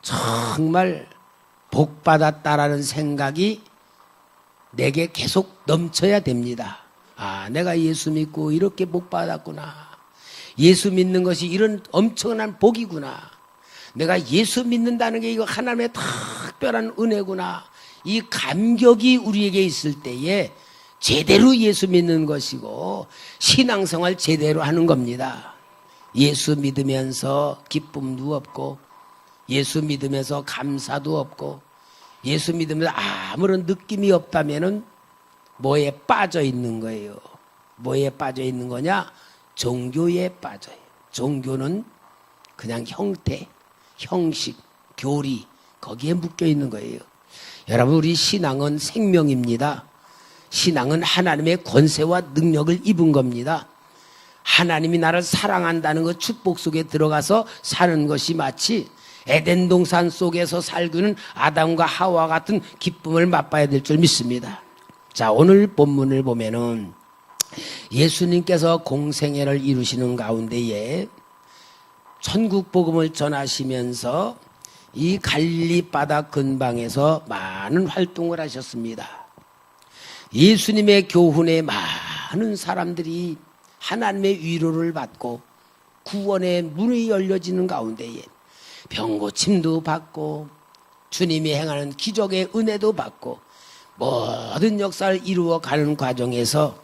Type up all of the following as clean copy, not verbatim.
정말 복받았다라는 생각이 내게 계속 넘쳐야 됩니다. 아, 내가 예수 믿고 이렇게 복받았구나. 예수 믿는 것이 이런 엄청난 복이구나. 내가 예수 믿는다는 게 이거 하나님의 특별한 은혜구나. 이 감격이 우리에게 있을 때에 제대로 예수 믿는 것이고 신앙생활 제대로 하는 겁니다. 예수 믿으면서 기쁨도 없고 예수 믿으면서 감사도 없고 예수 믿으면서 아무런 느낌이 없다면은 뭐에 빠져 있는 거예요? 뭐에 빠져 있는 거냐? 종교에 빠져요. 종교는 그냥 형태, 형식, 교리 거기에 묶여 있는 거예요. 여러분, 우리 신앙은 생명입니다. 신앙은 하나님의 권세와 능력을 입은 겁니다. 하나님이 나를 사랑한다는 것 축복 속에 들어가서 사는 것이 마치 에덴 동산 속에서 살고는 아담과 하와 같은 기쁨을 맛봐야 될 줄 믿습니다. 자, 오늘 본문을 보면은 예수님께서 공생애를 이루시는 가운데에 천국 복음을 전하시면서 이 갈릴리 바다 근방에서 많은 활동을 하셨습니다. 예수님의 교훈에 많은 사람들이 하나님의 위로를 받고 구원의 문이 열려지는 가운데에 병고침도 받고 주님이 행하는 기적의 은혜도 받고 모든 역사를 이루어가는 과정에서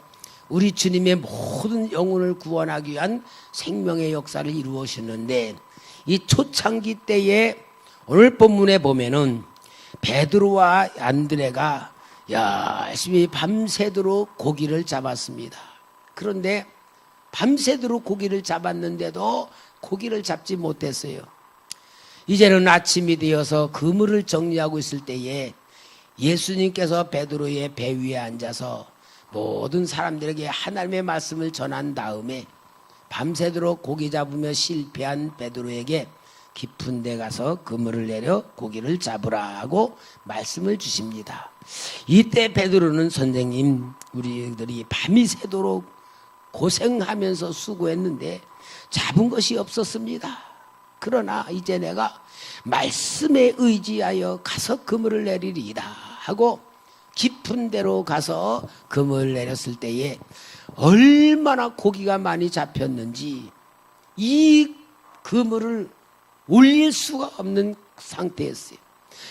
우리 주님의 모든 영혼을 구원하기 위한 생명의 역사를 이루어셨는데 이 초창기 때에 오늘 본문에 보면은 베드로와 안드레가 열심히 밤새도록 고기를 잡았습니다. 그런데 밤새도록 고기를 잡았는데도 고기를 잡지 못했어요. 이제는 아침이 되어서 그물을 정리하고 있을 때에 예수님께서 베드로의 배 위에 앉아서 모든 사람들에게 하나님의 말씀을 전한 다음에 밤새도록 고기 잡으며 실패한 베드로에게 깊은 데 가서 그물을 내려 고기를 잡으라고 말씀을 주십니다. 이때 베드로는 선생님, 우리들이 밤이 새도록 고생하면서 수고했는데 잡은 것이 없었습니다. 그러나 이제 내가 말씀에 의지하여 가서 그물을 내리리이다 하고 깊은 데로 가서 그물을 내렸을 때에 얼마나 고기가 많이 잡혔는지 이 그물을 올릴 수가 없는 상태였어요.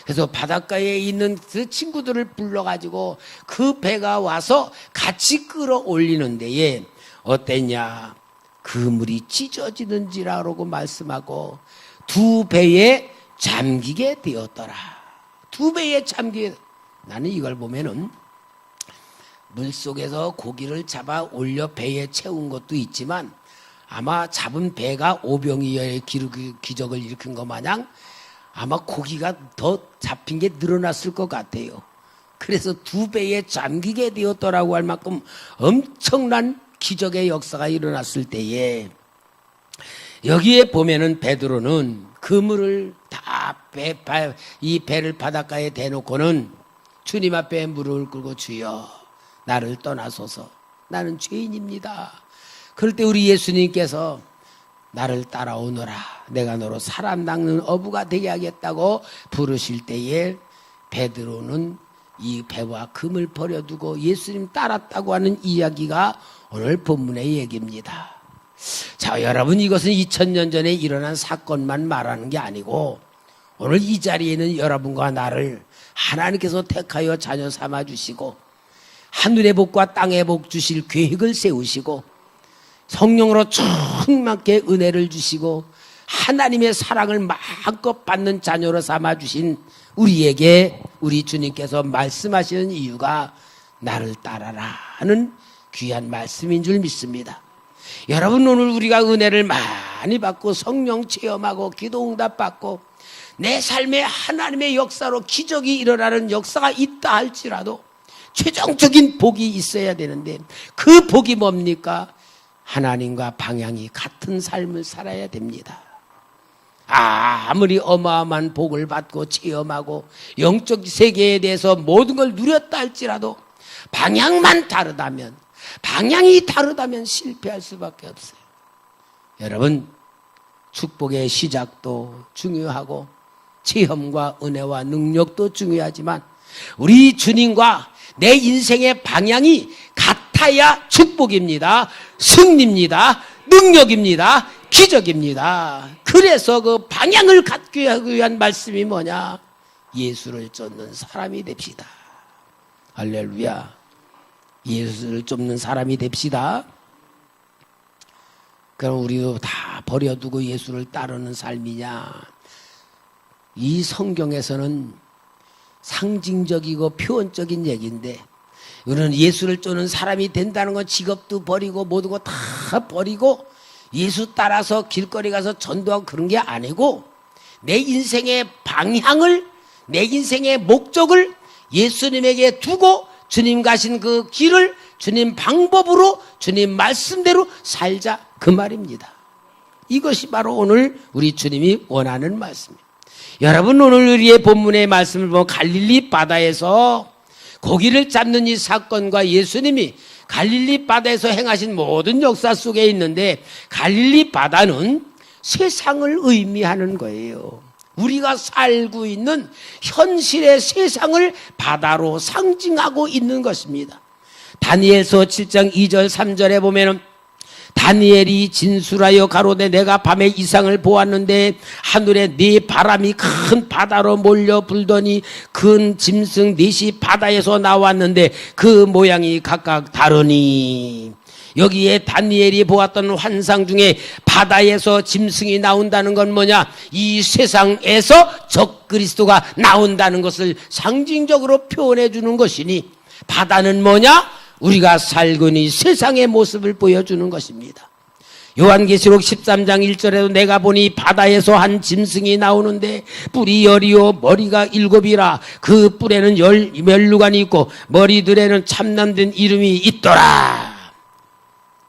그래서 바닷가에 있는 그 친구들을 불러가지고 그 배가 와서 같이 끌어올리는 데에 어땠냐? 그물이 찢어지는지라고 말씀하고 두 배에 잠기게 되었더라. 두 배에 잠기게. 나는 이걸 보면은 물속에서 고기를 잡아 올려 배에 채운 것도 있지만 아마 잡은 배가 오병이어의 기적을 일으킨 것 마냥 아마 고기가 더 잡힌 게 늘어났을 것 같아요. 그래서 두 배에 잠기게 되었더라고 할 만큼 엄청난 기적의 역사가 일어났을 때에 여기에 보면은 베드로는 그물을 다 이 배를 바닷가에 대놓고는 주님 앞에 무릎을 꿇고 주여 나를 떠나소서 나는 죄인입니다. 그럴 때 우리 예수님께서 나를 따라오너라 내가 너로 사람 낚는 어부가 되게 하겠다고 부르실 때에 베드로는 이 배와 금을 버려두고 예수님 따랐다고 하는 이야기가 오늘 본문의 얘기입니다. 자, 여러분, 이것은 2000년 전에 일어난 사건만 말하는 게 아니고 오늘 이 자리에 있는 여러분과 나를 하나님께서 택하여 자녀 삼아주시고 하늘의 복과 땅의 복 주실 계획을 세우시고 성령으로 충만하게 은혜를 주시고 하나님의 사랑을 마음껏 받는 자녀로 삼아주신 우리에게 우리 주님께서 말씀하시는 이유가 나를 따라라 하는 귀한 말씀인 줄 믿습니다. 여러분, 오늘 우리가 은혜를 많이 받고 성령 체험하고 기도응답 받고 내 삶에 하나님의 역사로 기적이 일어나는 역사가 있다 할지라도 최종적인 복이 있어야 되는데 그 복이 뭡니까? 하나님과 방향이 같은 삶을 살아야 됩니다. 아무리 어마어마한 복을 받고 체험하고 영적 세계에 대해서 모든 걸 누렸다 할지라도 방향이 다르다면 실패할 수밖에 없어요. 여러분, 축복의 시작도 중요하고 체험과 은혜와 능력도 중요하지만 우리 주님과 내 인생의 방향이 같아야 축복입니다. 승리입니다. 능력입니다. 기적입니다. 그래서 그 방향을 갖기 위한 말씀이 뭐냐? 예수를 쫓는 사람이 됩시다. 할렐루야. 예수를 쫓는 사람이 됩시다. 그럼 우리도 다 버려두고 예수를 따르는 삶이냐? 이 성경에서는 상징적이고 표현적인 얘기인데 우리는 예수를 쫓는 사람이 된다는 건 직업도 버리고 모든 거 다 버리고 예수 따라서 길거리 가서 전도하고 그런 게 아니고 내 인생의 방향을 내 인생의 목적을 예수님에게 두고 주님 가신 그 길을 주님 방법으로 주님 말씀대로 살자 그 말입니다. 이것이 바로 오늘 우리 주님이 원하는 말씀입니다. 여러분 오늘 우리의 본문의 말씀을 보면 갈릴리 바다에서 고기를 잡는 이 사건과 예수님이 갈릴리 바다에서 행하신 모든 역사 속에 있는데 갈릴리 바다는 세상을 의미하는 거예요. 우리가 살고 있는 현실의 세상을 바다로 상징하고 있는 것입니다. 다니엘서 7장 2절 3절에 보면은 다니엘이 진술하여 가로되 내가 밤에 이상을 보았는데 하늘에 네 바람이 큰 바다로 몰려 불더니 큰 짐승 넷이 바다에서 나왔는데 그 모양이 각각 다르니 여기에 다니엘이 보았던 환상 중에 바다에서 짐승이 나온다는 건 뭐냐? 이 세상에서 적그리스도가 나온다는 것을 상징적으로 표현해 주는 것이니 바다는 뭐냐? 우리가 살고 있는 이 세상의 모습을 보여주는 것입니다. 요한계시록 13장 1절에도 내가 보니 바다에서 한 짐승이 나오는데 뿔이 10이요 머리가 7이라 그 뿔에는 10 면류관이 있고 머리들에는 참남된 이름이 있더라.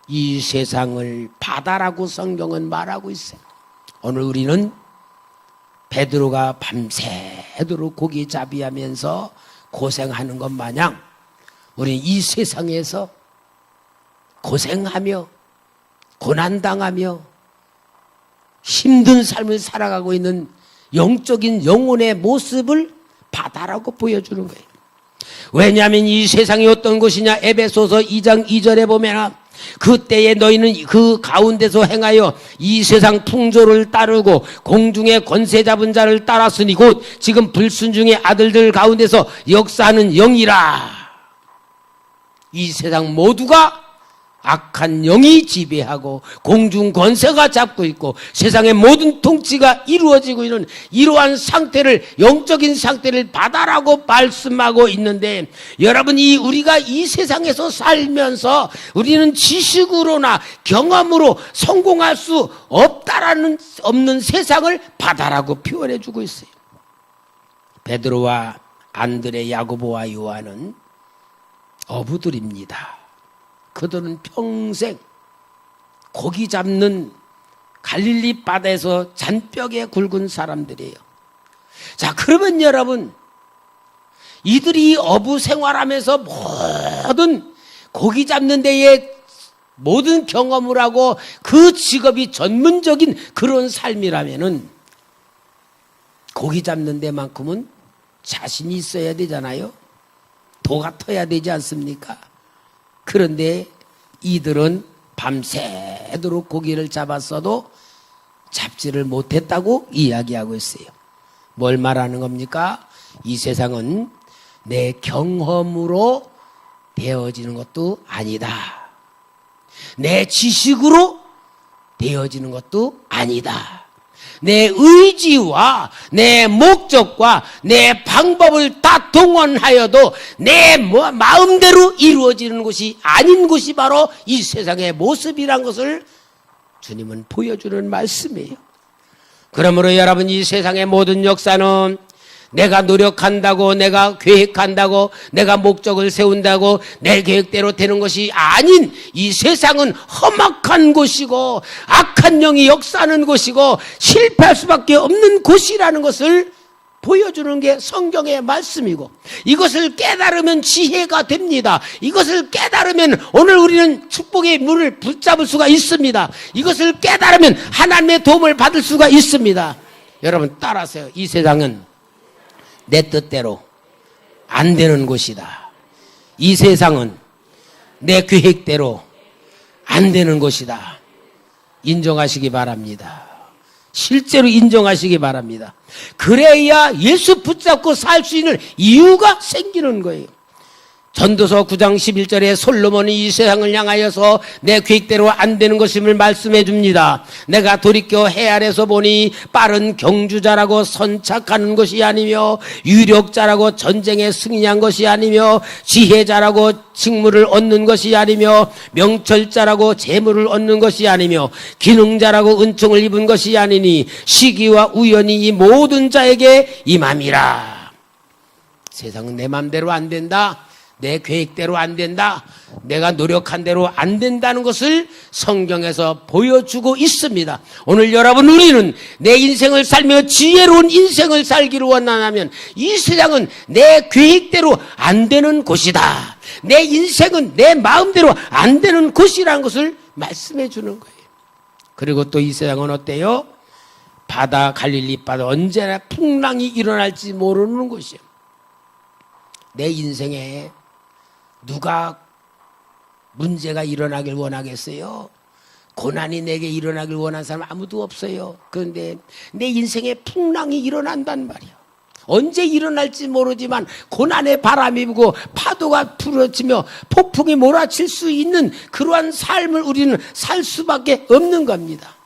이 세상을 바다라고 성경은 말하고 있어요. 오늘 우리는 베드로가 밤새도록 고기 잡이하면서 고생하는 것 마냥 우리 이 세상에서 고생하며 고난당하며 힘든 삶을 살아가고 있는 영적인 영혼의 모습을 바다라고 보여주는 거예요. 왜냐하면 이 세상이 어떤 곳이냐? 에베소서 2장 2절에 보면 그때에 너희는 그 가운데서 행하여 이 세상 풍조를 따르고 공중의 권세 잡은 자를 따랐으니 곧 지금 불순종의 아들들 가운데서 역사하는 영이라. 이 세상 모두가 악한 영이 지배하고 공중 권세가 잡고 있고 세상의 모든 통치가 이루어지고 있는 이러한 상태를 영적인 상태를 바다라고 말씀하고 있는데 여러분이 우리가 이 세상에서 살면서 우리는 지식으로나 경험으로 성공할 수 없는 세상을 바다라고 표현해 주고 있어요. 베드로와 안드레 야고보와 요한은 어부들입니다. 그들은 평생 고기 잡는 갈릴리 바다에서 잔뼈에 굵은 사람들이에요. 자, 그러면 여러분, 이들이 어부 생활하면서 모든 고기 잡는 데에 모든 경험을 하고 그 직업이 전문적인 그런 삶이라면은 고기 잡는 데만큼은 자신이 있어야 되잖아요. 도 같아야 되지 않습니까? 그런데 이들은 밤새도록 고기를 잡았어도 잡지를 못했다고 이야기하고 있어요. 뭘 말하는 겁니까? 이 세상은 내 경험으로 되어지는 것도 아니다. 내 지식으로 되어지는 것도 아니다. 내 의지와 내 목적과 내 방법을 다 동원하여도 내 마음대로 이루어지는 것이 아닌 것이 바로 이 세상의 모습이란 것을 주님은 보여주는 말씀이에요. 그러므로 여러분, 이 세상의 모든 역사는 내가 노력한다고, 내가 계획한다고, 내가 목적을 세운다고 내 계획대로 되는 것이 아닌 이 세상은 험악한 곳이고 악한 영이 역사하는 곳이고 실패할 수밖에 없는 곳이라는 것을 보여주는 게 성경의 말씀이고, 이것을 깨달으면 지혜가 됩니다. 이것을 깨달으면 오늘 우리는 축복의 문을 붙잡을 수가 있습니다. 이것을 깨달으면 하나님의 도움을 받을 수가 있습니다. 여러분 따라하세요. 이 세상은 내 뜻대로 안 되는 곳이다. 이 세상은 내 계획대로 안 되는 곳이다. 인정하시기 바랍니다. 실제로 인정하시기 바랍니다. 그래야 예수 붙잡고 살 수 있는 이유가 생기는 거예요. 전도서 9장 11절에 솔로몬이 이 세상을 향하여서 내 계획대로 안 되는 것임을 말씀해 줍니다. 내가 돌이켜 해 아래서 보니 빠른 경주자라고 선착하는 것이 아니며 유력자라고 전쟁에 승리한 것이 아니며 지혜자라고 직무를 얻는 것이 아니며 명철자라고 재물을 얻는 것이 아니며 기능자라고 은총을 입은 것이 아니니 시기와 우연이 이 모든 자에게 임함이라. 세상은 내 맘대로 안 된다. 내 계획대로 안 된다. 내가 노력한 대로 안 된다는 것을 성경에서 보여주고 있습니다. 오늘 여러분, 우리는 내 인생을 살며 지혜로운 인생을 살기를 원한다면 이 세상은 내 계획대로 안 되는 곳이다. 내 인생은 내 마음대로 안 되는 곳이라는 것을 말씀해 주는 거예요. 그리고 또 이 세상은 어때요? 바다, 갈릴리 바다, 언제나 풍랑이 일어날지 모르는 곳이에요. 내 인생에 누가 문제가 일어나길 원하겠어요? 고난이 내게 일어나길 원하는 사람 아무도 없어요. 그런데 내 인생에 풍랑이 일어난단 말이에요. 언제 일어날지 모르지만 고난의 바람이 불고 파도가 부러지며 폭풍이 몰아칠 수 있는 그러한 삶을 우리는 살 수밖에 없는 겁니다.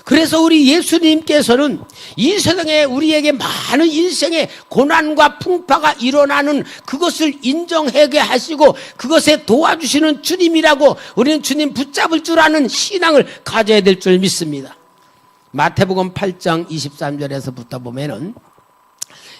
그래서 우리 예수님께서는 이 세상에 우리에게 많은 인생의 고난과 풍파가 일어나는 그것을 인정하게 하시고 그것에 도와주시는 주님이라고 우리는 주님 붙잡을 줄 아는 신앙을 가져야 될 줄 믿습니다. 마태복음 8장 23절에서부터 보면은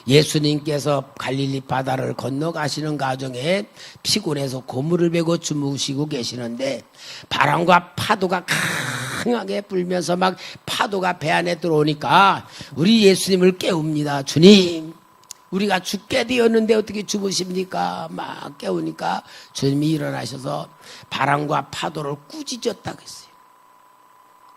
예수님께서 갈릴리 바다를 건너가시는 과정에 피곤해서 고물을 베고 주무시고 계시는데 바람과 파도가 강하게 불면서 막 파도가 배 안에 들어오니까 우리 예수님을 깨웁니다. 주님, 우리가 죽게 되었는데 어떻게 주무십니까? 막 깨우니까 주님이 일어나셔서 바람과 파도를 꾸짖었다고 했어요.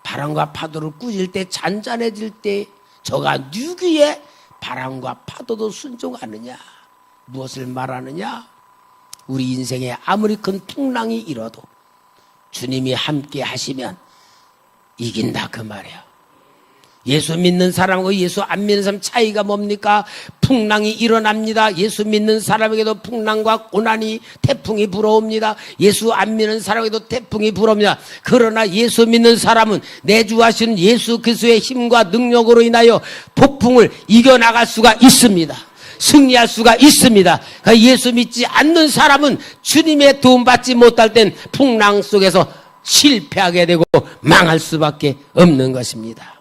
바람과 파도를 꾸짖을 때, 잔잔해질 때 저가 누구의 바람과 파도도 순종하느냐? 무엇을 말하느냐? 우리 인생에 아무리 큰 풍랑이 일어도 주님이 함께 하시면 이긴다, 그 말이야. 예수 믿는 사람하고 예수 안 믿는 사람 차이가 뭡니까? 풍랑이 일어납니다. 예수 믿는 사람에게도 풍랑과 고난이, 태풍이 불어옵니다. 예수 안 믿는 사람에게도 태풍이 불어옵니다. 그러나 예수 믿는 사람은 내주하시는 예수 그리스도의 힘과 능력으로 인하여 폭풍을 이겨나갈 수가 있습니다. 승리할 수가 있습니다. 그러니까 예수 믿지 않는 사람은 주님의 도움받지 못할 땐 풍랑 속에서 실패하게 되고 망할 수밖에 없는 것입니다.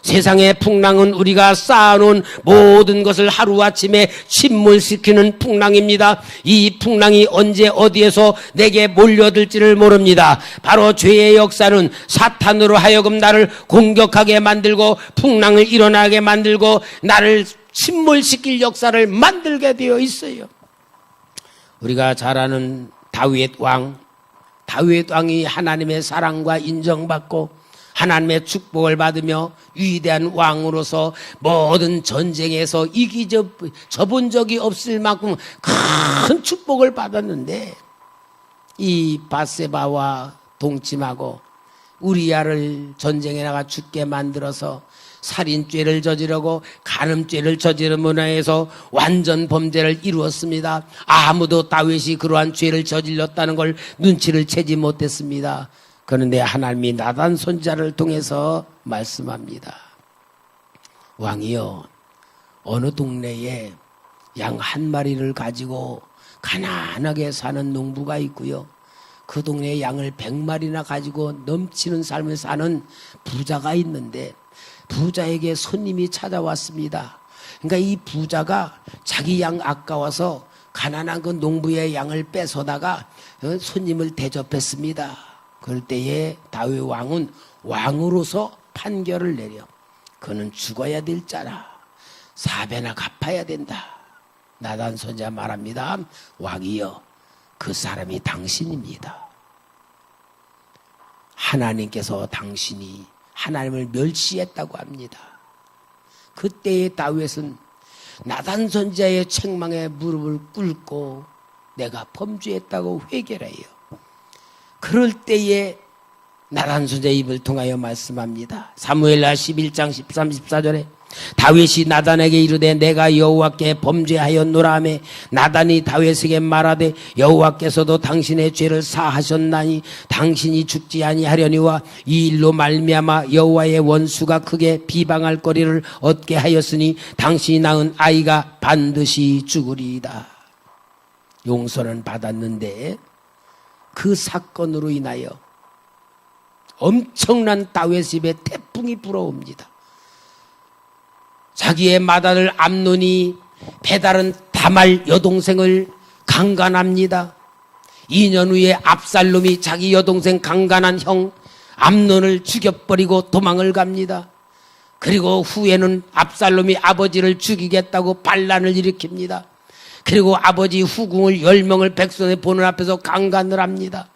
세상의 풍랑은 우리가 쌓아놓은 모든 것을 하루아침에 침몰시키는 풍랑입니다. 이 풍랑이 언제 어디에서 내게 몰려들지를 모릅니다. 바로 죄의 역사는 사탄으로 하여금 나를 공격하게 만들고 풍랑을 일어나게 만들고 나를 침몰시킬 역사를 만들게 되어 있어요. 우리가 잘 아는 다윗 왕이 하나님의 사랑과 인정받고 하나님의 축복을 받으며 위대한 왕으로서 모든 전쟁에서 접은 적이 없을 만큼 큰 축복을 받았는데 이 밧세바와 동침하고 우리야를 전쟁에 나가 죽게 만들어서 살인죄를 저지르고 간음죄를 저지르므로 해서 완전 범죄를 이루었습니다. 아무도 다윗이 그러한 죄를 저질렀다는 걸 눈치를 채지 못했습니다. 그런데 하나님이 나단 선지자를 통해서 말씀합니다. 왕이여, 어느 동네에 양 한 마리를 가지고 가난하게 사는 농부가 있고요. 그 동네에 양을 100마리나 가지고 넘치는 삶을 사는 부자가 있는데 부자에게 손님이 찾아왔습니다. 그러니까 이 부자가 자기 양 아까워서 가난한 그 농부의 양을 뺏어다가 손님을 대접했습니다. 그럴 때에 다윗 왕은 왕으로서 판결을 내려 그는 죽어야 될 자라 4배나 갚아야 된다. 나단 선지자 말합니다. 왕이여, 그 사람이 당신입니다. 하나님께서 당신이 하나님을 멸시했다고 합니다. 그때의 다윗은 나단 선지자의 책망에 무릎을 꿇고 내가 범죄했다고 회개를 해요. 그럴 때에 나단 선지자의 입을 통하여 말씀합니다. 사무엘하 11장 13, 14절에 다윗이 나단에게 이르되 내가 여호와께 범죄하였노라 하매 나단이 다윗에게 말하되 여호와께서도 당신의 죄를 사하셨나니 당신이 죽지 아니하려니와 이 일로 말미암아 여호와의 원수가 크게 비방할 거리를 얻게 하였으니 당신이 낳은 아이가 반드시 죽으리이다. 용서는 받았는데 그 사건으로 인하여 엄청난 다윗 입에 태풍이 불어옵니다. 자기의 맏아들 암논이 배다른 다말 여동생을 강간합니다. 2년 후에 압살롬이 자기 여동생 강간한 형 암논을 죽여버리고 도망을 갑니다. 그리고 후에는 압살롬이 아버지를 죽이겠다고 반란을 일으킵니다. 그리고 아버지 후궁을 10명을 백성의 보는 앞에서 강간을 합니다.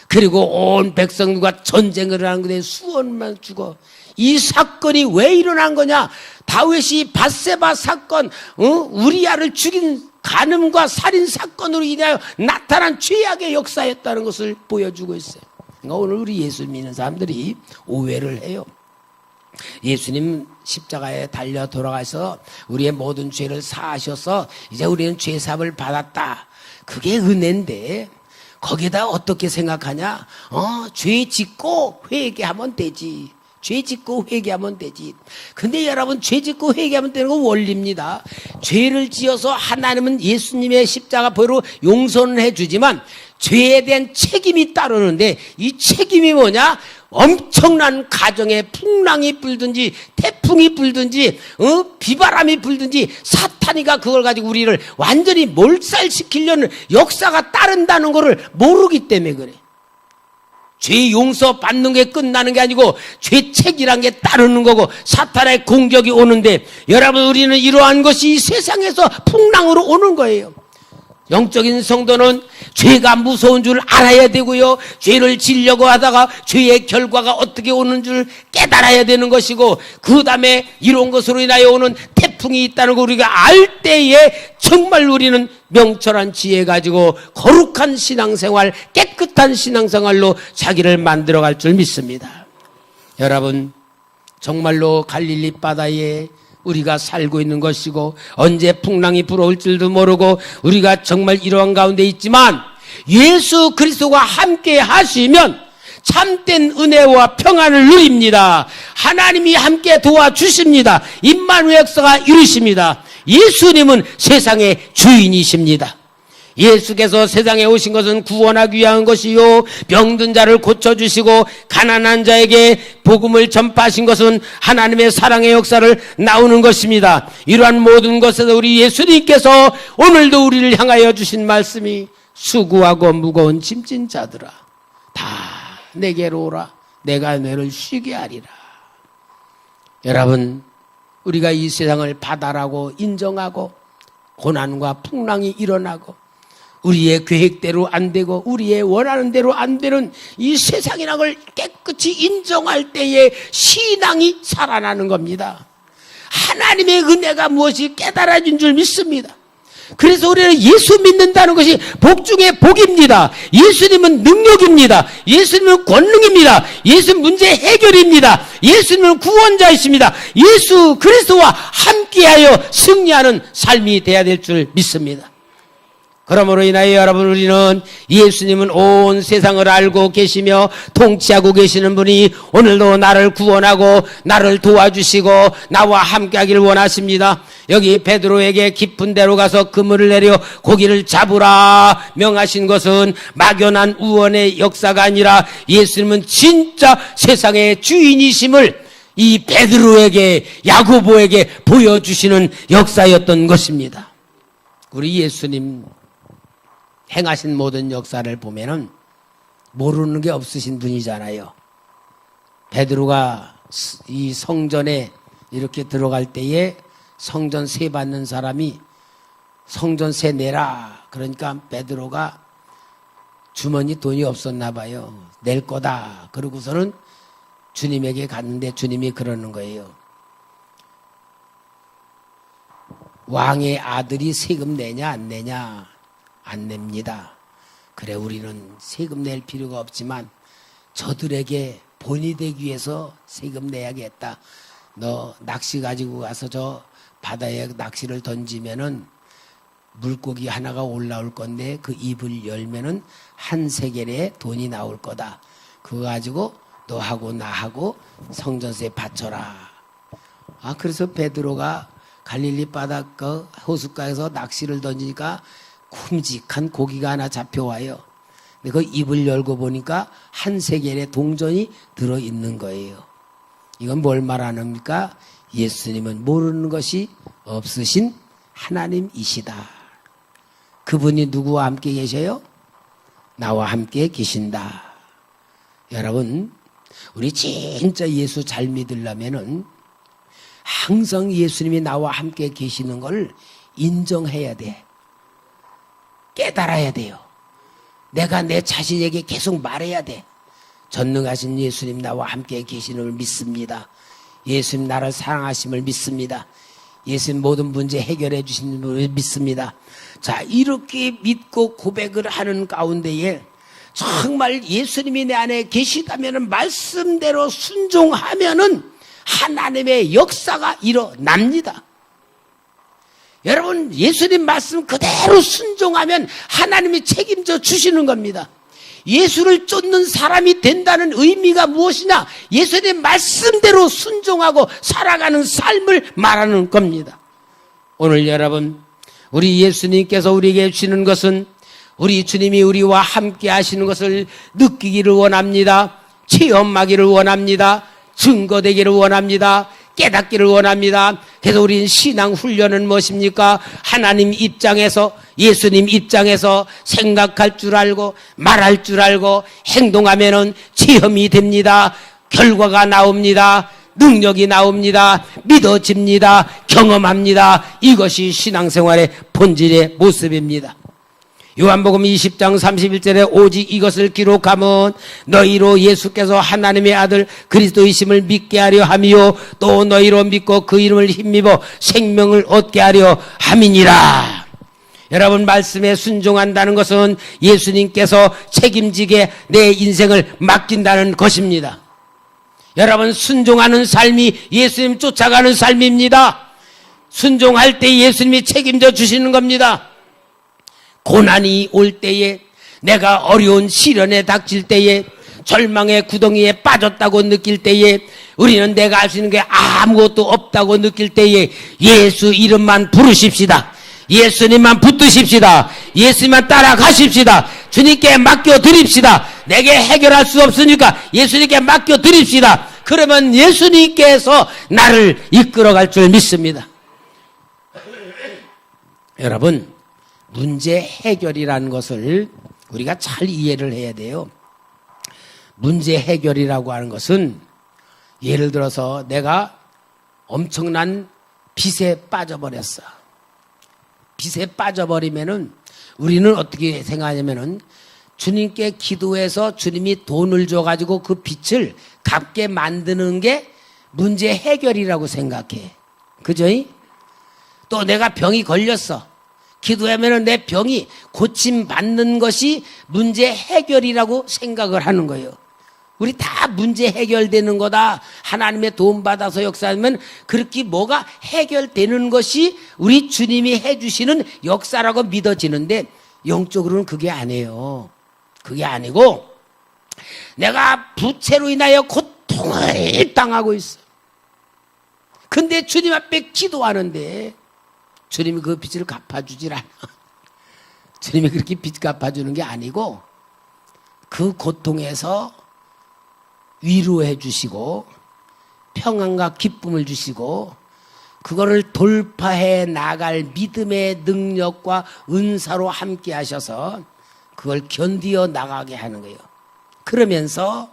그리고 온 백성과 전쟁을 하는데 수원만 죽어. 이 사건이 왜 일어난 거냐? 다윗이 밧세바 사건, 우리아를 죽인 간음과 살인 사건으로 인하여 나타난 죄악의 역사였다는 것을 보여주고 있어요. 그러니까 오늘 우리 예수 믿는 사람들이 오해를 해요. 예수님 십자가에 달려 돌아가서 우리의 모든 죄를 사하셔서 이제 우리는 죄사함을 받았다. 그게 은혜인데 거기에다 어떻게 생각하냐? 죄 짓고 회개하면 되지. 죄 짓고 회개하면 되지. 근데 여러분, 죄 짓고 회개하면 되는 건 원리입니다. 죄를 지어서 하나님은 예수님의 십자가 보혈로 용서는 해주지만 죄에 대한 책임이 따르는데 이 책임이 뭐냐? 엄청난 가정에 풍랑이 불든지 태풍이 불든지 비바람이 불든지 사탄이가 그걸 가지고 우리를 완전히 몰살시키려는 역사가 따른다는 것을 모르기 때문에 그래. 죄 용서 받는 게 끝나는 게 아니고 죄책이란 게 따르는 거고 사탄의 공격이 오는데 여러분, 우리는 이러한 것이 이 세상에서 풍랑으로 오는 거예요. 영적인 성도는 죄가 무서운 줄 알아야 되고요. 죄를 지려고 하다가 죄의 결과가 어떻게 오는 줄 깨달아야 되는 것이고, 그 다음에 이런 것으로 인하여 오는 태풍이 있다는 걸 우리가 알 때에 정말 우리는 명철한 지혜 가지고 거룩한 신앙생활, 깨끗한 신앙생활로 자기를 만들어갈 줄 믿습니다. 여러분, 정말로 갈릴리 바다에 우리가 살고 있는 것이고 언제 풍랑이 불어올 줄도 모르고 우리가 정말 이러한 가운데 있지만 예수 그리스도가 함께 하시면 참된 은혜와 평안을 누립니다. 하나님이 함께 도와주십니다. 임마누엘 역사가 이루십니다. 예수님은 세상의 주인이십니다. 예수께서 세상에 오신 것은 구원하기 위한 것이요, 병든 자를 고쳐주시고 가난한 자에게 복음을 전파하신 것은 하나님의 사랑의 역사를 나오는 것입니다. 이러한 모든 것에서 우리 예수님께서 오늘도 우리를 향하여 주신 말씀이 수고하고 무거운 짐진 자들아 다 내게로 오라, 내가 너를 쉬게 하리라. 여러분, 우리가 이 세상을 바다라고 인정하고 고난과 풍랑이 일어나고 우리의 계획대로 안 되고 우리의 원하는 대로 안 되는 이 세상이라는 걸 깨끗이 인정할 때에 신앙이 살아나는 겁니다. 하나님의 은혜가 무엇이 깨달아진 줄 믿습니다. 그래서 우리는 예수 믿는다는 것이 복 중에 복입니다. 예수님은 능력입니다. 예수님은 권능입니다. 예수는 문제 해결입니다. 예수님은 구원자이십니다. 예수 그리스도와 함께하여 승리하는 삶이 되어야 될 줄 믿습니다. 그러므로 인하여 여러분, 우리는 예수님은 온 세상을 알고 계시며 통치하고 계시는 분이 오늘도 나를 구원하고 나를 도와주시고 나와 함께하기를 원하십니다. 여기 베드로에게 깊은 데로 가서 그물을 내려 고기를 잡으라 명하신 것은 막연한 우원의 역사가 아니라 예수님은 진짜 세상의 주인이심을 이 베드로에게, 야고보에게 보여주시는 역사였던 것입니다. 우리 예수님 행하신 모든 역사를 보면은 모르는 게 없으신 분이잖아요. 베드로가 이 성전에 이렇게 들어갈 때에 성전 세 받는 사람이 성전 세 내라. 그러니까 베드로가 주머니 돈이 없었나 봐요. 낼 거다. 그러고서는 주님에게 갔는데 주님이 그러는 거예요. 왕의 아들이 세금 내냐 안 내냐? 안 냅니다. 그래 우리는 세금 낼 필요가 없지만 저들에게 본이 되기 위해서 세금 내야겠다. 너 낚시 가지고 가서 저 바다에 낚시를 던지면은 물고기 하나가 올라올 건데 그 입을 열면은 한 세겔의 돈이 나올 거다. 그거 가지고 너하고 나하고 성전세에 바쳐라. 그래서 베드로가 갈릴리 바닷가 그 호숫가에서 낚시를 던지니까 큼직한 고기가 하나 잡혀와요. 근데 그 입을 열고 보니까 한 세겔의 동전이 들어있는 거예요. 이건 뭘 말하는입니까? 예수님은 모르는 것이 없으신 하나님이시다. 그분이 누구와 함께 계셔요? 나와 함께 계신다. 여러분, 우리 진짜 예수 잘 믿으려면은 항상 예수님이 나와 함께 계시는 걸 인정해야 돼. 깨달아야 돼요. 내가 내 자신에게 계속 말해야 돼. 전능하신 예수님 나와 함께 계시는 걸 믿습니다. 예수님 나를 사랑하심을 믿습니다. 예수님 모든 문제 해결해 주시는 분을 믿습니다. 자, 이렇게 믿고 고백을 하는 가운데에 정말 예수님이 내 안에 계시다면 말씀대로 순종하면은 하나님의 역사가 일어납니다. 여러분, 예수님 말씀 그대로 순종하면 하나님이 책임져 주시는 겁니다. 예수를 쫓는 사람이 된다는 의미가 무엇이냐? 예수님 말씀대로 순종하고 살아가는 삶을 말하는 겁니다. 오늘 여러분, 우리 예수님께서 우리에게 주시는 것은 우리 주님이 우리와 함께 하시는 것을 느끼기를 원합니다. 체험하기를 원합니다. 증거되기를 원합니다. 깨닫기를 원합니다. 그래서 우리는 신앙 훈련은 무엇입니까? 하나님 입장에서, 예수님 입장에서 생각할 줄 알고 말할 줄 알고 행동하면은 체험이 됩니다. 결과가 나옵니다. 능력이 나옵니다. 믿어집니다. 경험합니다. 이것이 신앙생활의 본질의 모습입니다. 요한복음 20장 31절에 오직 이것을 기록하면 너희로 예수께서 하나님의 아들 그리스도이심을 믿게 하려 함이요 또 너희로 믿고 그 이름을 힘입어 생명을 얻게 하려 함이니라. 여러분, 말씀에 순종한다는 것은 예수님께서 책임지게 내 인생을 맡긴다는 것입니다. 여러분, 순종하는 삶이 예수님 쫓아가는 삶입니다. 순종할 때 예수님이 책임져 주시는 겁니다. 고난이 올 때에, 내가 어려운 시련에 닥칠 때에, 절망의 구덩이에 빠졌다고 느낄 때에, 우리는 내가 할 수 있는 게 아무것도 없다고 느낄 때에 예수 이름만 부르십시다. 예수님만 붙드십시다. 예수님만 따라가십시다. 주님께 맡겨드립시다. 내게 해결할 수 없으니까 예수님께 맡겨드립시다. 그러면 예수님께서 나를 이끌어갈 줄 믿습니다. 여러분, 문제 해결이라는 것을 우리가 잘 이해를 해야 돼요. 문제 해결이라고 하는 것은 예를 들어서 내가 엄청난 빚에 빠져버렸어. 빚에 빠져버리면은 우리는 어떻게 생각하냐면은 주님께 기도해서 주님이 돈을 줘가지고 그 빚을 갚게 만드는 게 문제 해결이라고 생각해. 그죠? 또 내가 병이 걸렸어. 기도하면은 내 병이 고침받는 것이 문제 해결이라고 생각을 하는 거예요. 우리 다 문제 해결되는 거다. 하나님의 도움 받아서 역사하면 그렇게 뭐가 해결되는 것이 우리 주님이 해주시는 역사라고 믿어지는데 영적으로는 그게 아니에요. 그게 아니고 내가 부채로 인하여 고통을 당하고 있어. 근데 주님 앞에 기도하는데 주님이 그 빚을 갚아주질 않아. 주님이 그렇게 빚 갚아주는 게 아니고 그 고통에서 위로해 주시고 평안과 기쁨을 주시고 그거를 돌파해 나갈 믿음의 능력과 은사로 함께 하셔서 그걸 견디어 나가게 하는 거예요. 그러면서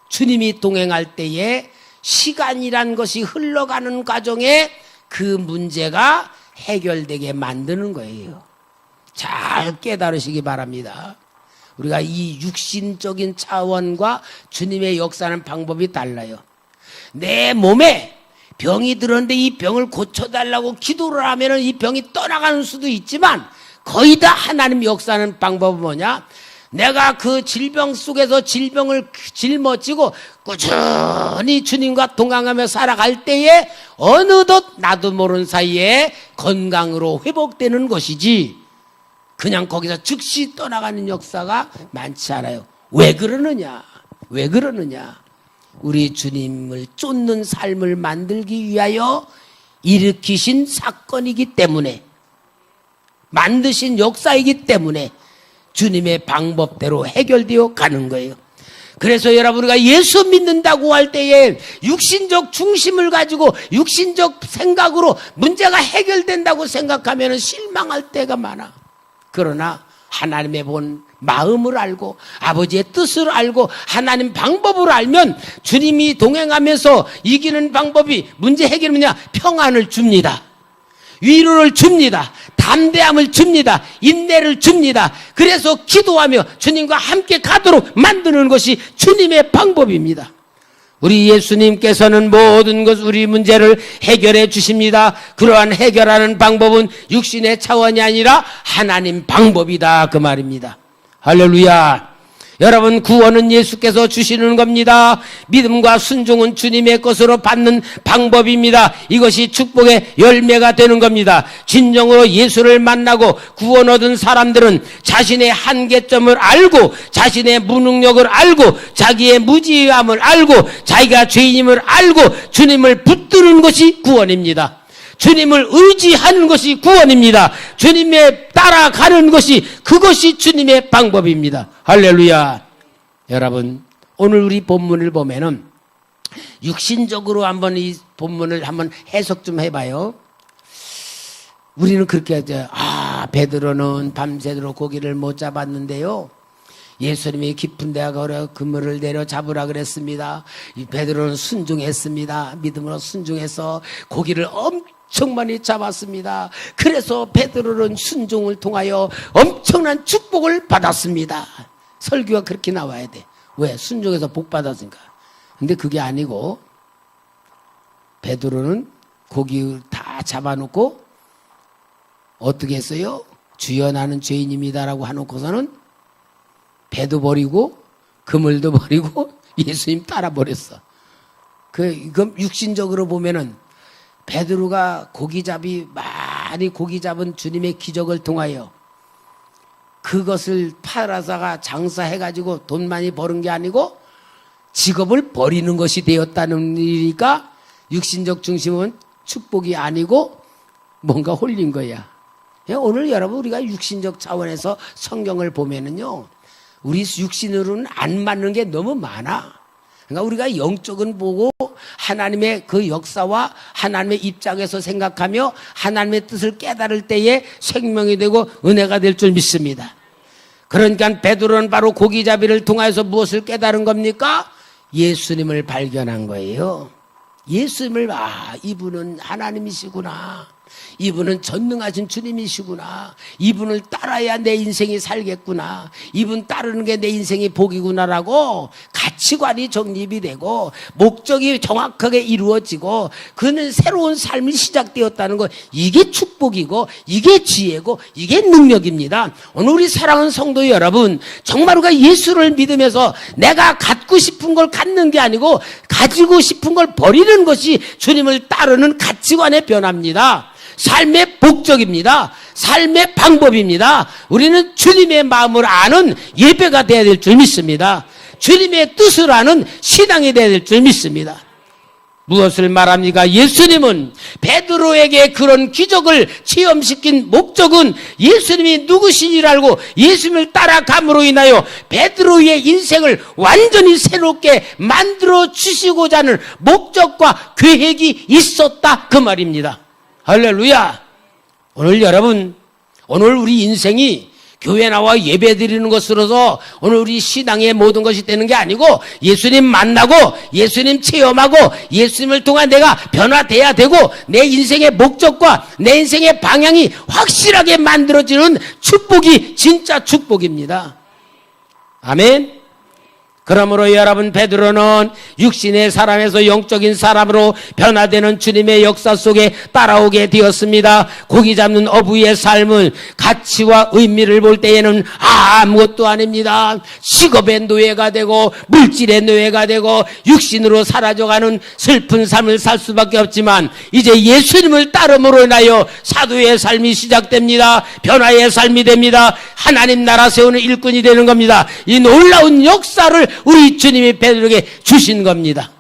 주님이 동행할 때에 시간이란 것이 흘러가는 과정에 그 문제가 해결되게 만드는 거예요. 잘 깨달으시기 바랍니다. 우리가 이 육신적인 차원과 주님의 역사하는 방법이 달라요. 내 몸에 병이 들었는데 이 병을 고쳐달라고 기도를 하면 이 병이 떠나가는 수도 있지만 거의 다 하나님 역사하는 방법은 뭐냐? 내가 그 질병 속에서 질병을 짊어지고 꾸준히 주님과 동행하며 살아갈 때에 어느덧 나도 모르는 사이에 건강으로 회복되는 것이지 그냥 거기서 즉시 떠나가는 역사가 많지 않아요. 왜 그러느냐? 왜 그러느냐? 우리 주님을 쫓는 삶을 만들기 위하여 일으키신 사건이기 때문에, 만드신 역사이기 때문에 주님의 방법대로 해결되어 가는 거예요. 그래서 여러분, 우리가 예수 믿는다고 할 때에 육신적 중심을 가지고 육신적 생각으로 문제가 해결된다고 생각하면 실망할 때가 많아. 그러나 하나님의 본 마음을 알고 아버지의 뜻을 알고 하나님 방법을 알면 주님이 동행하면서 이기는 방법이 문제 해결이냐? 평안을 줍니다. 위로를 줍니다. 담대함을 줍니다. 인내를 줍니다. 그래서 기도하며 주님과 함께 가도록 만드는 것이 주님의 방법입니다. 우리 예수님께서는 모든 것 우리 문제를 해결해 주십니다. 그러한 해결하는 방법은 육신의 차원이 아니라 하나님 방법이다, 그 말입니다. 할렐루야. 여러분, 구원은 예수께서 주시는 겁니다. 믿음과 순종은 주님의 것으로 받는 방법입니다. 이것이 축복의 열매가 되는 겁니다. 진정으로 예수를 만나고 구원 얻은 사람들은 자신의 한계점을 알고 자신의 무능력을 알고 자기의 무지함을 알고 자기가 죄인임을 알고 주님을 붙드는 것이 구원입니다. 주님을 의지하는 것이 구원입니다. 주님에 따라가는 것이, 그것이 주님의 방법입니다. 할렐루야. 여러분, 오늘 우리 본문을 보면은 육신적으로 한번 이 본문을 한번 해석 좀 해봐요. 우리는 그렇게 하죠. 베드로는 밤새도록 고기를 못 잡았는데요, 예수님이 깊은 데가 걸어 그물을 내려 잡으라 그랬습니다. 이 베드로는 순종했습니다. 믿음으로 순종해서 고기를 엄청 많이 잡았습니다. 그래서 베드로는 순종을 통하여 엄청난 축복을 받았습니다. 설교가 그렇게 나와야 돼. 왜? 순종해서 복 받았으니까. 근데 그게 아니고 베드로는 고기 다 잡아놓고 어떻게 했어요? 주여 나는 죄인입니다라고 하놓고서는 배도 버리고 그물도 버리고 예수님 따라 버렸어. 그럼 육신적으로 보면은 베드로가 고기잡이 많이 고기 잡은 주님의 기적을 통하여 그것을 팔아서가 장사해가지고 돈 많이 버는 게 아니고 직업을 버리는 것이 되었다는 일이니까 육신적 중심은 축복이 아니고 뭔가 홀린 거야. 오늘 여러분, 우리가 육신적 차원에서 성경을 보면은요, 우리 육신으로는 안 맞는 게 너무 많아. 그러니까 우리가 영적은 보고 하나님의 그 역사와 하나님의 입장에서 생각하며 하나님의 뜻을 깨달을 때에 생명이 되고 은혜가 될 줄 믿습니다. 그러니까 베드로는 바로 고기잡이를 통해서 무엇을 깨달은 겁니까? 예수님을 발견한 거예요. 예수님을, 이분은 하나님이시구나. 이분은 전능하신 주님이시구나. 이분을 따라야 내 인생이 살겠구나. 이분 따르는 게 내 인생의 복이구나라고 가치관이 정립이 되고 목적이 정확하게 이루어지고 그는 새로운 삶이 시작되었다는 거, 이게 축복이고 이게 지혜고 이게 능력입니다. 오늘 우리 사랑하는 성도 여러분, 정말 우리가 예수를 믿으면서 내가 갖고 싶은 걸 갖는 게 아니고 가지고 싶은 걸 버리는 것이 주님을 따르는 가치관의 변화입니다. 삶의 목적입니다. 삶의 방법입니다. 우리는 주님의 마음을 아는 예배가 되어야 될 줄 믿습니다. 주님의 뜻을 아는 신앙이 되어야 될 줄 믿습니다. 무엇을 말합니까? 예수님은 베드로에게 그런 기적을 체험시킨 목적은 예수님이 누구신지를 알고 예수님을 따라감으로 인하여 베드로의 인생을 완전히 새롭게 만들어 주시고자 하는 목적과 계획이 있었다, 그 말입니다. 할렐루야. 오늘 여러분, 오늘 우리 인생이 교회 나와 예배 드리는 것으로서 오늘 우리 신앙의 모든 것이 되는 게 아니고 예수님 만나고 예수님 체험하고 예수님을 통한 내가 변화돼야 되고 내 인생의 목적과 내 인생의 방향이 확실하게 만들어지는 축복이 진짜 축복입니다. 아멘. 그러므로 여러분, 베드로는 육신의 사람에서 영적인 사람으로 변화되는 주님의 역사 속에 따라오게 되었습니다. 고기 잡는 어부의 삶은 가치와 의미를 볼 때에는 아무것도 아닙니다. 직업의 노예가 되고 물질의 노예가 되고 육신으로 사라져가는 슬픈 삶을 살 수밖에 없지만, 이제 예수님을 따름으로 인하여 사도의 삶이 시작됩니다. 변화의 삶이 됩니다. 하나님 나라 세우는 일꾼이 되는 겁니다. 이 놀라운 역사를 우리 주님이 베드로에게 주신 겁니다.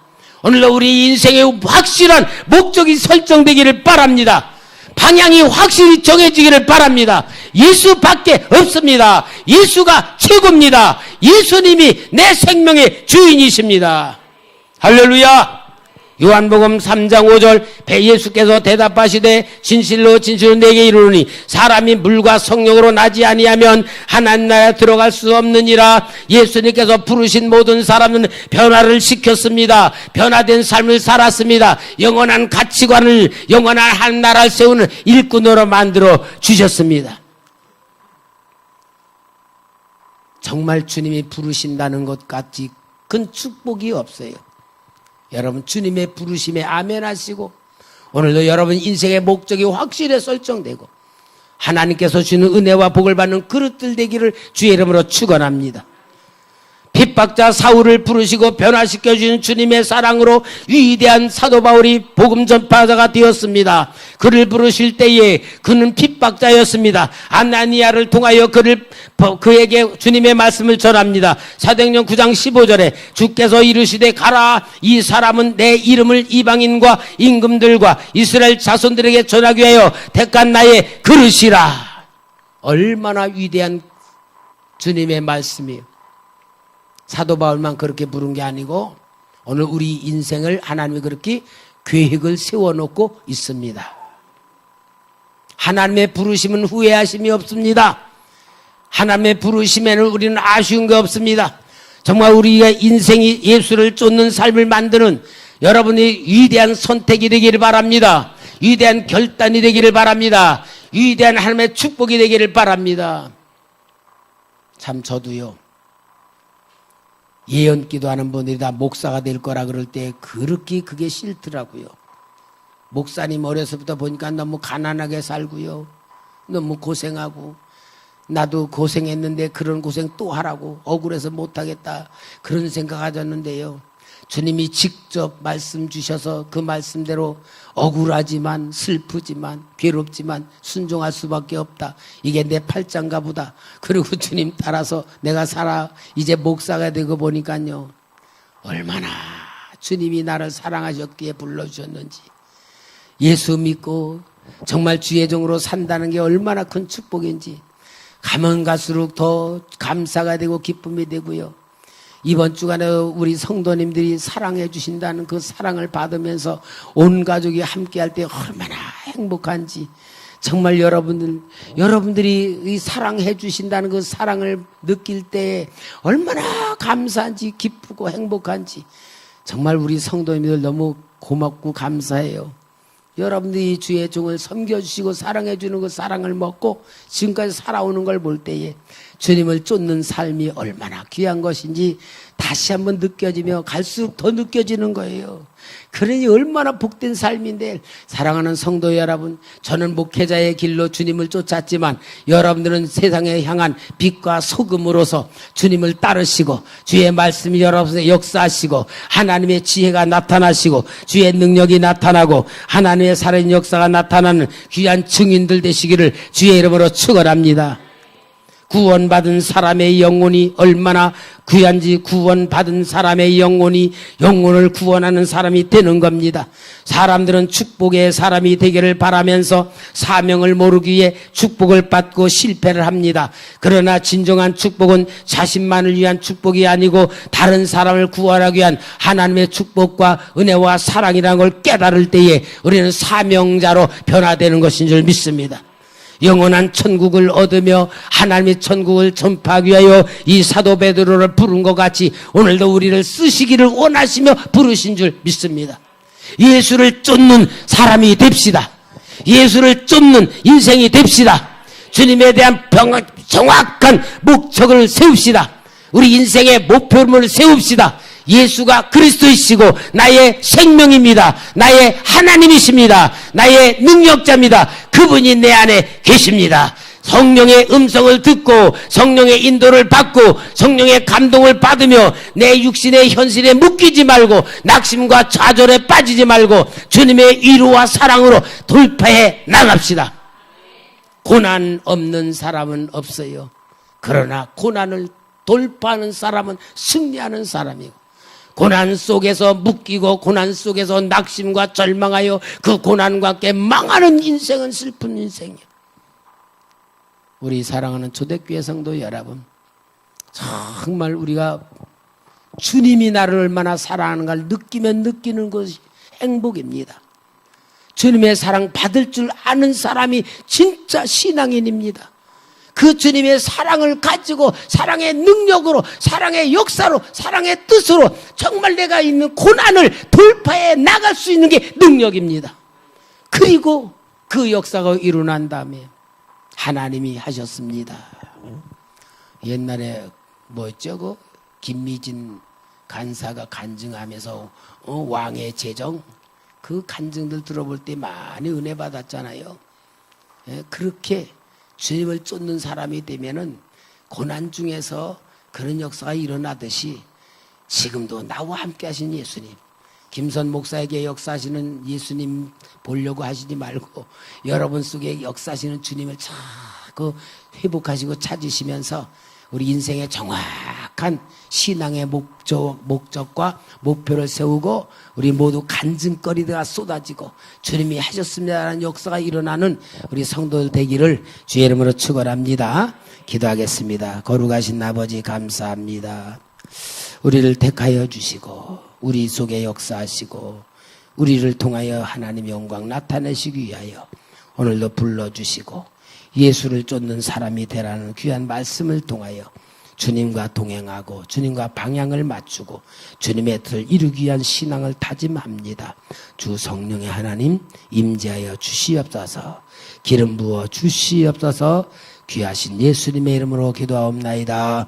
오늘도 우리 인생의 확실한 목적이 설정되기를 바랍니다. 방향이 확실히 정해지기를 바랍니다. 예수밖에 없습니다. 예수가 최고입니다. 예수님이 내 생명의 주인이십니다. 할렐루야. 요한복음 3장 5절, 예수께서 대답하시되 진실로 진실로 내게 이르노니 사람이 물과 성령으로 나지 아니하면 하나님 나라에 들어갈 수 없느니라. 예수님께서 부르신 모든 사람은 변화를 시켰습니다. 변화된 삶을 살았습니다. 영원한 가치관을, 영원한 한 나라를 세우는 일꾼으로 만들어 주셨습니다. 정말 주님이 부르신다는 것 같이 큰 축복이 없어요. 여러분, 주님의 부르심에 아멘 하시고, 오늘도 여러분 인생의 목적이 확실히 설정되고 하나님께서 주는 은혜와 복을 받는 그릇들 되기를 주의 이름으로 축원합니다. 핍박자 사울을 부르시고 변화시켜주신 주님의 사랑으로 위대한 사도 바울이 복음 전파자가 되었습니다. 그를 부르실 때에 그는 핍박자였습니다. 아나니아를 통하여 그에게 주님의 말씀을 전합니다. 사도행전 9장 15절에 주께서 이르시되 가라, 이 사람은 내 이름을 이방인과 임금들과 이스라엘 자손들에게 전하기 위하여 택한 나의 그릇이라. 얼마나 위대한 주님의 말씀이에요. 사도 바울만 그렇게 부른 게 아니고 오늘 우리 인생을 하나님이 그렇게 계획을 세워놓고 있습니다. 하나님의 부르심은 후회하심이 없습니다. 하나님의 부르심에는 우리는 아쉬운 게 없습니다. 정말 우리가 인생이 예수를 쫓는 삶을 만드는 여러분이 위대한 선택이 되기를 바랍니다. 위대한 결단이 되기를 바랍니다. 위대한 하나님의 축복이 되기를 바랍니다. 참 저도요, 예언 기도하는 분들이 다 목사가 될 거라 그럴 때 그렇게 그게 싫더라고요. 목사님 어려서부터 보니까 너무 가난하게 살고요, 너무 고생하고, 나도 고생했는데 그런 고생 또 하라고 억울해서 못하겠다, 그런 생각 가졌는데요, 주님이 직접 말씀 주셔서 그 말씀대로 억울하지만 슬프지만 괴롭지만 순종할 수밖에 없다. 이게 내 팔짱가 보다. 그리고 주님 따라서 내가 살아 이제 목사가 되고 보니까요, 얼마나 주님이 나를 사랑하셨기에 불러주셨는지, 예수 믿고 정말 주의 종으로 산다는 게 얼마나 큰 축복인지 가면 갈수록 더 감사가 되고 기쁨이 되고요. 이번 주간에 우리 성도님들이 사랑해 주신다는 그 사랑을 받으면서 온 가족이 함께 할 때 얼마나 행복한지, 정말 여러분들이 이 사랑해 주신다는 그 사랑을 느낄 때 얼마나 감사한지 기쁘고 행복한지, 정말 우리 성도님들 너무 고맙고 감사해요. 여러분들이 주의 종을 섬겨주시고 사랑해주는 그 사랑을 먹고 지금까지 살아오는 걸 볼 때에 주님을 쫓는 삶이 얼마나 귀한 것인지 다시 한번 느껴지며 갈수록 더 느껴지는 거예요. 그러니 얼마나 복된 삶인데, 사랑하는 성도 여러분, 저는 목회자의 길로 주님을 쫓았지만 여러분들은 세상에 향한 빛과 소금으로서 주님을 따르시고 주의 말씀이 여러분의 역사하시고 하나님의 지혜가 나타나시고 주의 능력이 나타나고 하나님의 살아있는 역사가 나타나는 귀한 증인들 되시기를 주의 이름으로 축원합니다. 구원받은 사람의 영혼이 얼마나 귀한지, 구원받은 사람의 영혼을 구원하는 사람이 되는 겁니다. 사람들은 축복의 사람이 되기를 바라면서 사명을 모르기 위해 축복을 받고 실패를 합니다. 그러나 진정한 축복은 자신만을 위한 축복이 아니고 다른 사람을 구원하기 위한 하나님의 축복과 은혜와 사랑이라는 걸 깨달을 때에 우리는 사명자로 변화되는 것인 줄 믿습니다. 영원한 천국을 얻으며 하나님의 천국을 전파하기 위하여 이 사도 베드로를 부른 것 같이 오늘도 우리를 쓰시기를 원하시며 부르신 줄 믿습니다. 예수를 쫓는 사람이 됩시다. 예수를 쫓는 인생이 됩시다. 주님에 대한 정확한 목적을 세웁시다. 우리 인생의 목표를 세웁시다. 예수가 그리스도이시고 나의 생명입니다. 나의 하나님이십니다. 나의 능력자입니다. 그분이 내 안에 계십니다. 성령의 음성을 듣고 성령의 인도를 받고 성령의 감동을 받으며 내 육신의 현실에 묶이지 말고 낙심과 좌절에 빠지지 말고 주님의 위로와 사랑으로 돌파해 나갑시다. 고난 없는 사람은 없어요. 그러나 고난을 돌파하는 사람은 승리하는 사람이고, 고난 속에서 묶이고 고난 속에서 낙심과 절망하여 그 고난과 함께 망하는 인생은 슬픈 인생이에요. 우리 사랑하는 초대교회 성도 여러분, 정말 우리가 주님이 나를 얼마나 사랑하는가를 느끼면 느끼는 것이 행복입니다. 주님의 사랑 받을 줄 아는 사람이 진짜 신앙인입니다. 그 주님의 사랑을 가지고 사랑의 능력으로, 사랑의 역사로, 사랑의 뜻으로 정말 내가 있는 고난을 돌파해 나갈 수 있는 게 능력입니다. 그리고 그 역사가 일어난 다음에 하나님이 하셨습니다. 옛날에 뭐였죠? 그 김미진 간사가 간증하면서 왕의 재정, 그 간증들 들어볼 때 많이 은혜 받았잖아요. 그렇게 주님을 쫓는 사람이 되면은 고난 중에서 그런 역사가 일어나듯이 지금도 나와 함께 하신 예수님, 김선 목사에게 역사하시는 예수님 보려고 하시지 말고 여러분 속에 역사하시는 주님을 자꾸 회복하시고 찾으시면서 우리 인생의 정확한 신앙의 목적과 목표를 세우고 우리 모두 간증거리가 쏟아지고 주님이 하셨습니다라는 역사가 일어나는 우리 성도들 되기를 주의 이름으로 축원합니다. 기도하겠습니다. 거룩하신 아버지 감사합니다. 우리를 택하여 주시고 우리 속에 역사하시고 우리를 통하여 하나님의 영광 나타내시기 위하여 오늘도 불러주시고 예수를 쫓는 사람이 되라는 귀한 말씀을 통하여 주님과 동행하고 주님과 방향을 맞추고 주님의 뜻을 이루기 위한 신앙을 다짐합니다. 주 성령의 하나님 임재하여 주시옵소서. 기름 부어 주시옵소서. 귀하신 예수님의 이름으로 기도하옵나이다.